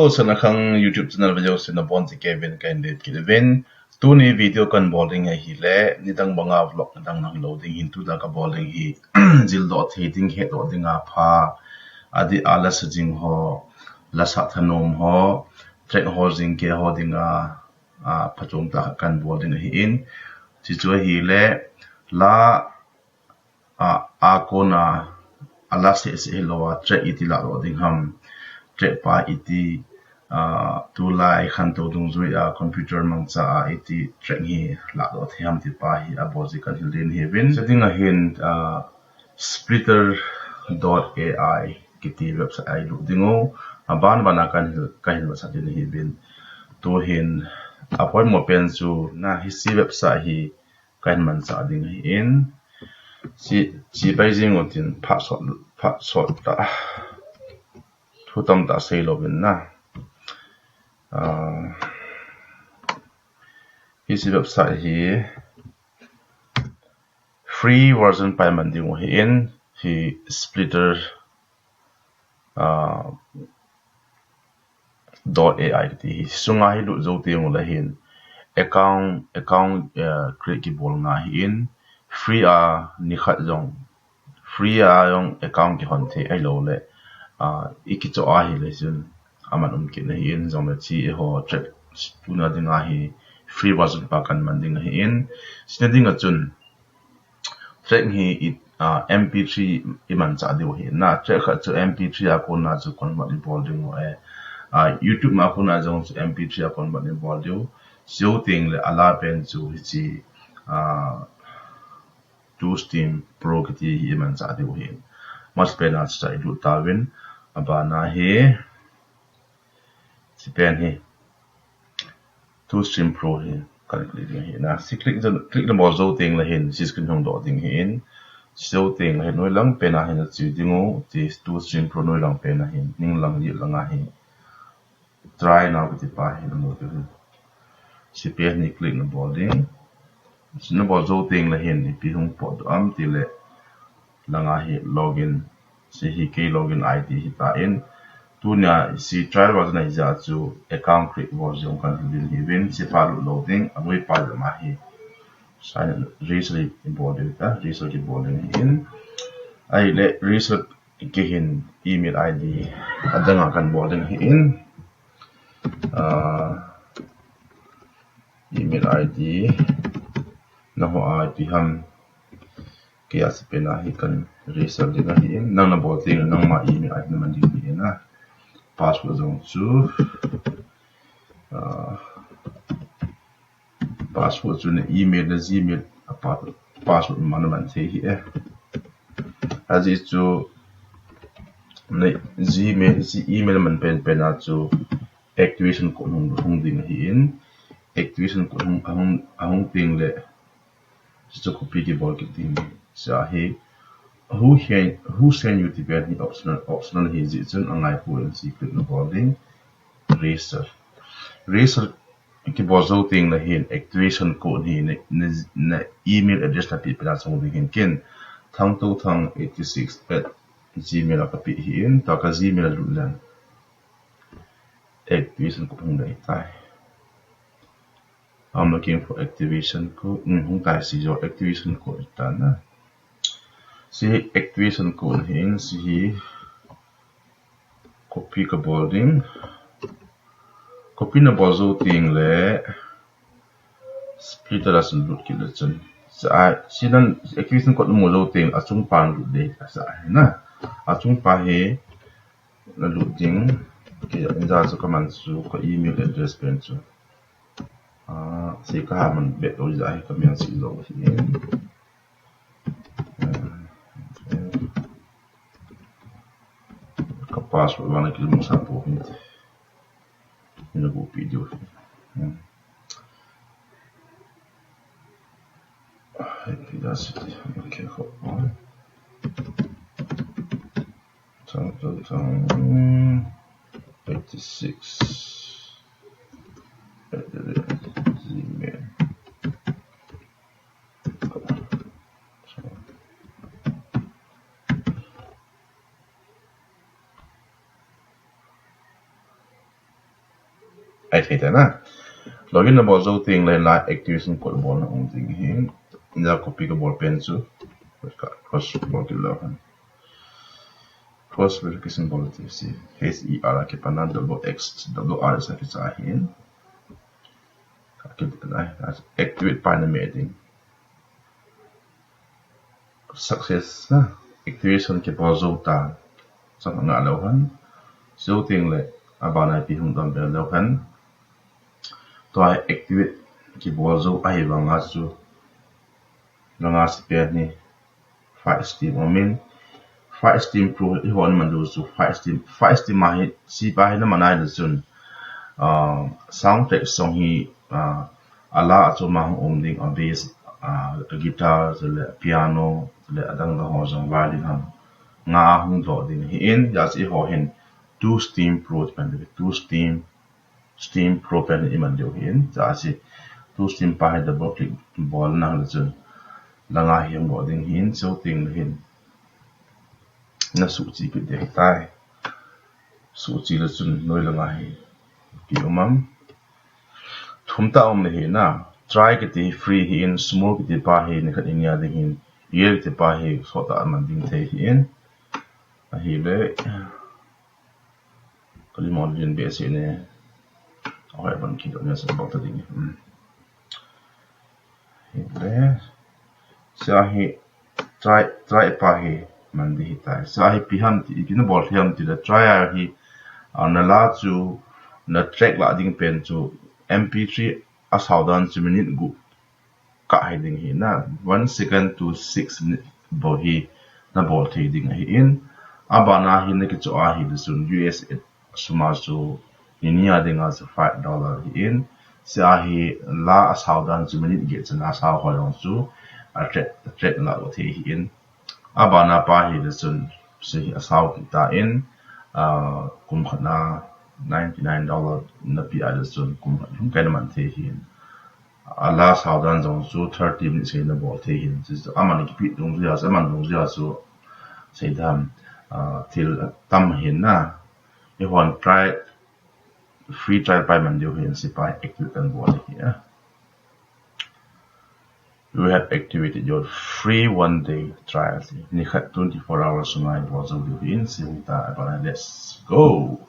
Sanakhang YouTube channel video sina bon ti Kevin kan det Kevin tu ni video kan bowling hi le ni dang banga vlog dang nang loading into da ka bowling hi jil dot heating he dot dinga pha adi ala sajing ho la sa thanom ho track ho jing ke ho dinga phachom ta kan bowling hi in chi chu hi le la Konna ala se lo track iti la lo ding ham track pa iti tu lai khan to dung zui computer mang cha iti track hi la do thiam ti pa hi abozi kan hilin heaven setting a hin splitter.ai kiti website ai lu dingo ban bana kan website ni heaven to hin appoint mo pen chu na hi si website hi kan man cha ding hi in si Beijing otin password ta thutam ta sei login na his website hi free version pai man ding hi in hi splitter .ai ti sunga hi lu zo te mo la hin account create ki bol nga hi in free ni khat jong free yong account ki hon the ai lo le iki cho hi le jun aman ki na hi in jong le chi ho track puna dinga hi free version pa kan man ding hi in snading a chun track hi MP3 iman cha de hi na track kha chu MP3 a ko na chu kon ma ni bol ding mo YouTube ma ko na jong chu MP3 a kon ma ni bol du so ting le ala pen chu chi two steam pro kiti hi man cha de hi mas pen a cha du tawin abana hi si pen hi two stream pro hi kan click hi na si click the mo zo ting la hin si screen hong do ding hi in so ting la noi lang pen a hin chu dingo ti two stream pro noi lang pen a hin ning lang li lang a hi try now kiti pa hi mo tu si pen ni click na boarding sino bo zo ting la hin ni pi hong po do am ti le langa hi login si hi ke login id hi ta in tu nya si trial was na ja chu account create version kan din hi win si fa loading amoi pa ma hi sign register important ta register ki boarding in ai le register ki hin email id adanga kan boarding hi in email id na ho ip ham kaya si pena hi kan register dinga hi in nang na boarding nang ma email id naman din hi na password zong chu password chu na email na gmail password man the hi as is chu na gmail si email man pen a chu activation code hong ding hi in activation code hong ting le chu copy ki bol ki ding sa hi who send you the bad optional hi ji chun angai pu secret no boarding register ki bozo ting la hin activation code hi na email address la pi pla chong ding ken thang 86 @ gmail hi in ta ka gmail lu lan activation code hong dai tai I'm looking for activation code hong tai si jo activation code ta na si activation code hin si copy ka boarding copy na bozo ting le splitter as lut ki le chun sa sinan activation code mo zo ting achung pang lut de sa na achung pa he na lut ding ki ja so command su ko email address pen chu si ka man be o ja he ka mian si lo hi password wanneer ik moet gaan of niet in een goed video. Dat zit hier. Oké, gewoon. Dan 86. Gmail. ai thấy thế na login là ball dấu tiếng lên lại activation code ball ông tiếng hin giờ copy cái ball pen chú cross ball cái lâu hơn cross verification ball thì si HER cái pana double x double r sẽ cái sao hin cái này activate parameter success na activation cái ball dấu ta sao ngã lâu hơn dấu tiếng lên abana pi hung tam bel lâu hơn toy activate cái ball dấu ai vào ngã chú nga spare ni fire steam omin fire steam pro hon man do su fire steam ma hi si ba hi na manai de sun soundtrack song hi ala cho ma om ding on bass guitar le piano le adang la ho jong violin ham nga hung do ding hi in ya si ho hin two steam pro pan de two steam pro pan iman do hin ja si two steam pa hi de ball na le chun langa hiam bo ding hin so ting hin na su chi ki de tai su chi le chun noi langa hi ki umam thumta om le hi na try ki ti free hi in small ki ti pa hi ni khat inya ding hin year ki pa hi so ta man ding the hi in a hi le kali mon din be se ne oi ban ki do ne so ba ta ding hi le sahi try pa hi mandi hi tai sahi piham ti kin bol hiam ti la try hi na la chu na track la ding pen chu MP3 a saudan chu minute gu ka hai ding hi na 1 second to 6 minute bo hi na bol thei ding hi in abana hi ne ki chu a hi sun US suma chu niya ding as $5 hi in sahi la a saudan chu minute ge chana sa ho yong chu attract la o the hi in abana pa hi de sun se asaw ta in kum khana $99 na pi a de sun kum hum kai man the hi in ala saudan jong chu 30 minutes in the ball the hi in just amani ki pi dong ya sa man dong ya chu sei dam til tam hin na e hon try free trial by man dio hin si pai active and ball hi you have activated your free 1-day trial. Ni khat 24 hours online was of the in simta abana let's go.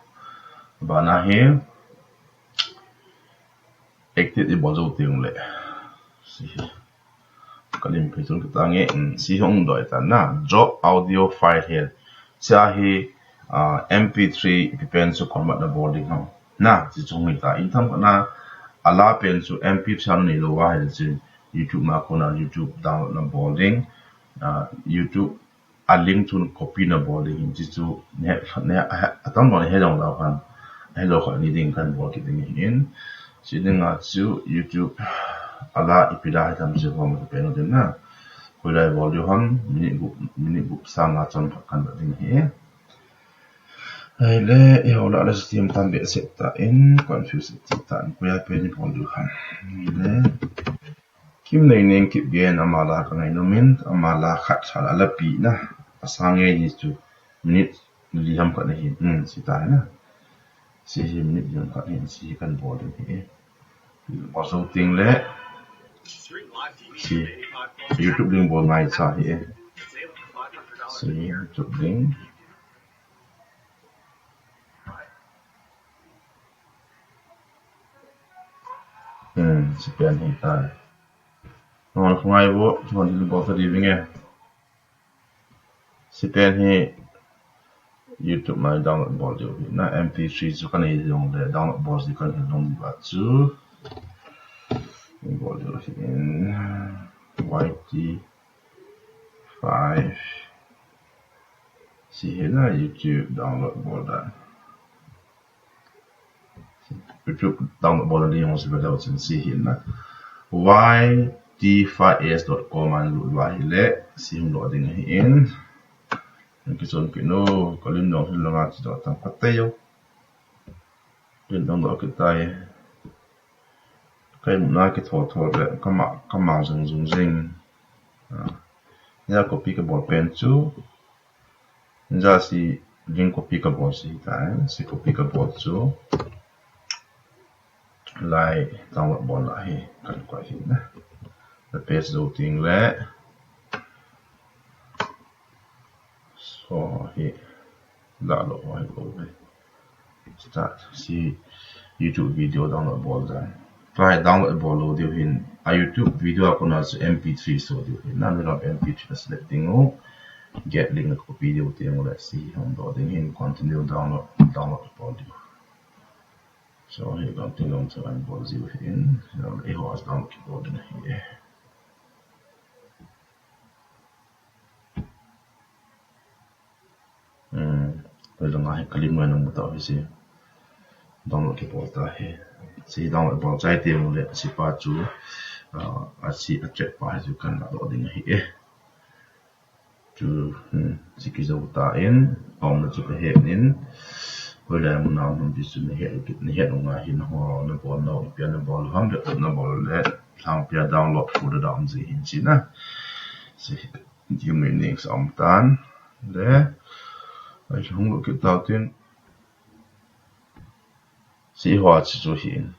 Abana here active the bozo ting le. Si kalim phetun ka nge si hong doi ta na drop audio file here. Sia hi MP3 depends on convert the boarding how. Na si chong ta in tham na ala pen su MP3 ni lo wa hi YouTube ma Konna YouTube download na boarding YouTube a link to copy na boarding ji chu ne atam no he dong la khan hello khan ni ding kan board ki ding in si ding a chu YouTube ala ipida tam je hom pe no den na ko lai volume hon minute group sang a chon kan da ding he ai le e hola la system tam be set ta in confuse ta ko ya pe ni pon du khan ni le kim nei neng kip gen amala ka ngai nomin amala khat sala la pi na asange hi chu minute li ham ka nei si ta na si hi minute yom ka hin si kan bo de he bo so ting le si YouTube link bo ngai cha he si YouTube link si pen hi ta non không ai vô còn đi bỏ ra đi với nghe si pen hi YouTube mà download bỏ điều na MP3 cho cái này dùng để download bỏ gì cần dùng gì vậy chứ bỏ điều in YT5 si hiện là YouTube download bỏ đã YouTube download bỏ đi không sẽ phải đâu trên si hiện là YT5s.com anh lụi lại lệ sim lộ đình hiện cái số cái nó có liên đồng thì là ngắt cho tăng phát tiêu liên đồng đó cái tay cái một nai cái thọ đấy cái màu dùng riêng nhà copy cái ball pen chú nhà si link copy cái ball si tay si copy cái ball chú lại download ball lại cần quay hình nè the page đầu tiên lẽ so hi Lahdoh hay over start see YouTube video download ball ra try download ball điều hình YouTube video Konna MP3 so điều hình nằm trong MP3 selecting o get link của video tiếng let's see home loading in continue download ball điều so here continue to ball điều hình it was download keyboard in here bây giờ ngay clip này nó một tao gì download keyboard ta he si download ball trái tiếng lệ si pa chú si check pa chú cần Lahdoh ding hi chú si ki zo ta in om nó chú cái hệ nín bây giờ mình nào mình đi xuống hệ ngoài hin ho nó ball nó piano ball ham được nó ball lệ ham piano download for the down gì hin si na si you meaning om tan lệ ai không có cái đầu tiên si hoa chỉ chú hiện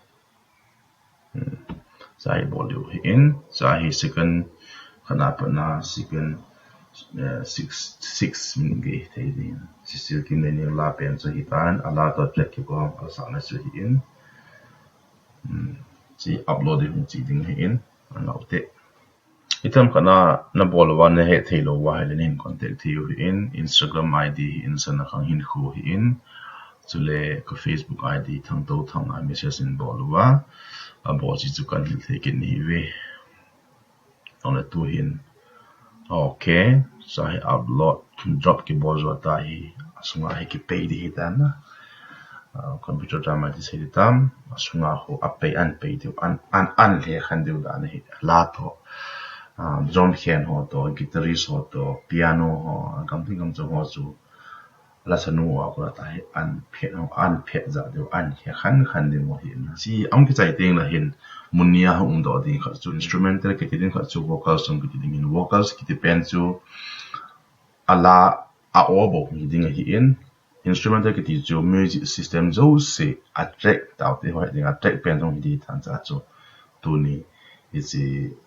sai bỏ điều hiện sai second khana pana second 6 min ge thấy đi si kim nên những la pen cho hitan ala to check cái con ở sáng nay cho hiện si upload được chỉ định hiện anh nào thế itam khana na bolwan ne he thelo wa helen in contact thiu in Instagram ID in Sanakhang Hinkho in chule ko Facebook ID thang to thang a message in bolwa a bo chi chu kan hil thekin ni ve on tu hin okay so I upload drop ki bolwa ta hi asunga he ki pay di hitan na computer drama di se tam asunga ho apay an pay di an le khan di da ne Lahdoh drum khen ho to guitarist ho to piano ho kamthing kam chu ho chu la sanu wa ko ta he an phe za de an he khan de mo hin si am ki chai teng la hin munia ha do di kha chu instrumental ke tin kha chu vocals song ki ding in vocals ki te pen chu ala a obo ki ding hi in instrumental ki ti chu music system zo se a track ta te ho ding a track pen song di tan cha chu tu ni is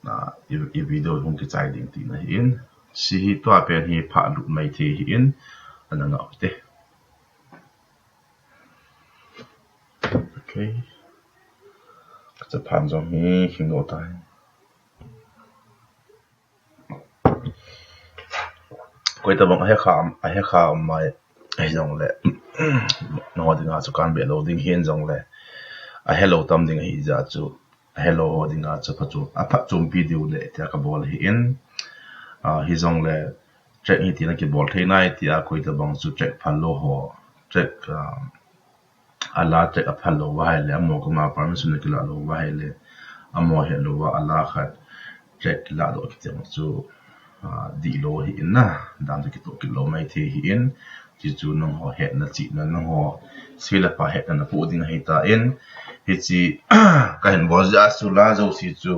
a video hong ki chai ding ti na in si hi to pen hi pha lu mai the hi in ana nga te okayจะผ่านตรงนี้หิงโอตายก็จะบอกให้ข้ามมาให้จงเลยนอดิ้งอาจุการเบลดิ้งเห็นจงเลยให้เราทำดิ้งให้จัดจูให้เราดิ้งอาจุพัดจูมวิดีโอเลยที่อากับบอลเห็นให้จงเลยเช็คที่นักบอลที่ไหนที่อาคุยจะบอกจูเช็คพันโลหะเช็คAllah tek apallo wa hele amo ko ma permission ke la lo wa hele amo hello wa Allah khat tek Lahdoh ki teng chu di lo hi na dan ki to ki lo mai the hi in ji chu nong ho het na chi na nong ho sila pa het na pu ding hi ta in hi chi ka hen bo ja su la zo si chu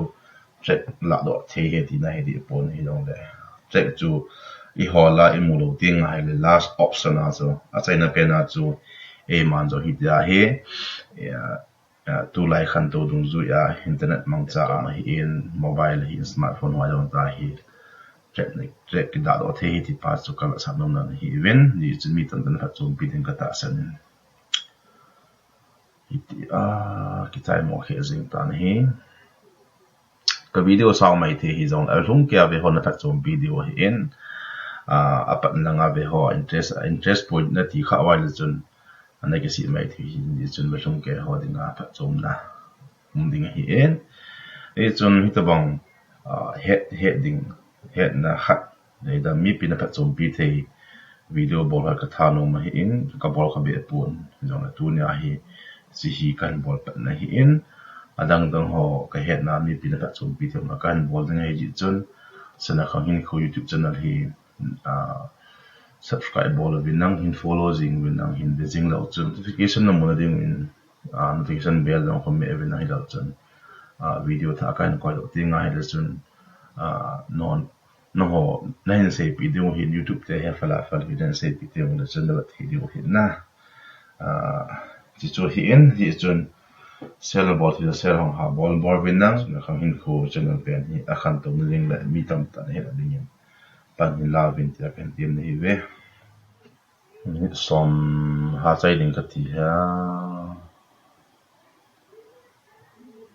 tek Lahdoh the he di na he di pon hi dong le tek chu I ho la I mu lo ding hai le last option a zo a chai na pe na chu e man zo hi dia he tu lai khan to dung zu ya internet mang cha ma hi in mobile hi smartphone wa yong ta hi check ki da do the hi ti pa chu kala sa nom na hi ven ni chu mi tan tan ha chum pi den ka ta san hi ti ki tai mo he zing tan hi ka video sa mai the hi zong a lung kya ve hon ta chum video hi in apat na nga ve ho interest point na ti kha wa le chun anh cái gì mấy thì đi chuẩn bị xong cái họ đi ngã phát trộm na không đi ngay hết đi chuẩn hít bằng hết na hạt để đam mi pin phát trộm bị thì video ball cái thằng nó mà hiện cái ball cái bị buồn rồi là tu nhà hi chỉ hi cái ball bắt na hiện đang họ cái hết na mi pin phát trộm bị thì mà cái ball đi ngay chỉ chuẩn Sanakhang Hinkho YouTube channel hi subscribe ball win nang hin follow jing win nang hin bezing lo chun notification number ding in notification bell dong khom me event hi lo chun video tha kan ko lo tinga hi lo chun non no ho nahin se video hin YouTube te he fala video se video lo chun lo video hin na chi chu hi in hi chun sel bol hi sel hong ha bol bor bin nang Sanakhang Hinkho channel pen hi akhan to link la mi tam ta he la ding pan hi la vin ti kan tim ni ve ni som ha chai ding ka ti ha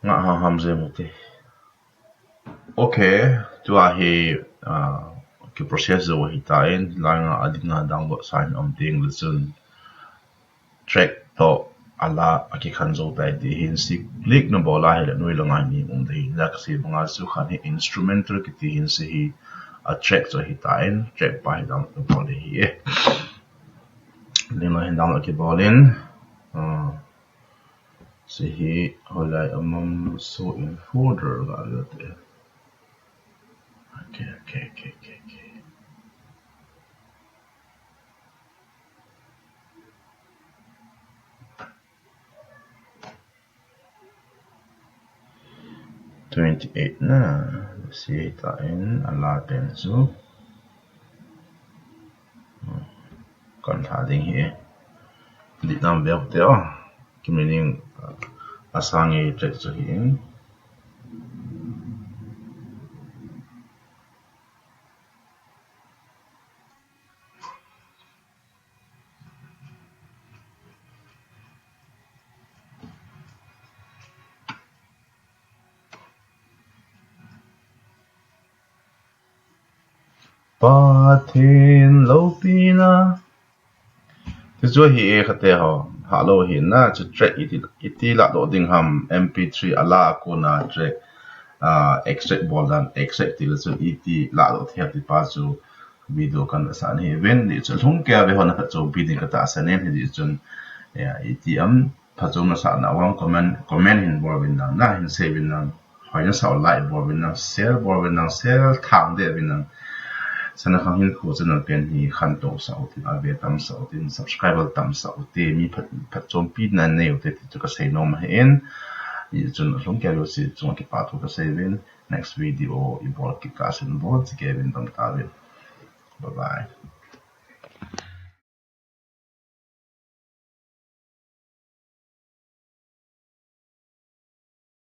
nga ha ham je mu te okay tu a hi cái process zo hi ta en la nga adinga dang bo sign on ding le chun track to ala aki khan zo tai di hin si click no bola he la noi longa ni de la ka si banga su khan hi instrumental ki ti hin si hi a track zo hi ta en track pa hi dang no bol hi e ni ma hin dang ki bolin si hi holai amam so in folder ga le te okay 28 na si tain ala ten su kon tha ding hi di nam bel te o ki meaning asangi tek chu hi Pathin lo pina thì cho hi khate ho halo hi na chu track iti Lahdoh ding ham MP3 ala Konna track extract bolan extract til chu iti Lahdoh the ti pa chu video kan sa ni ven ni chu lung kya ve hona chu video ka ta sa ne hi chun ya iti am pha chu na sa na wang comment hin bor bin na hin se bin na hoina sa like bor bin na share bor bin na share thang de bin na Sanakhang Hinkho channel pen hi khan to sa utin ave tam sa utin subscriber tam sa uti mi phat chom pi na ne uti chu ka sei nom hen I chun hlom kya lo si chung ki pa thu ka sei ven next video I bol ki ka sin bol ti ke ven tam ta ven bye bye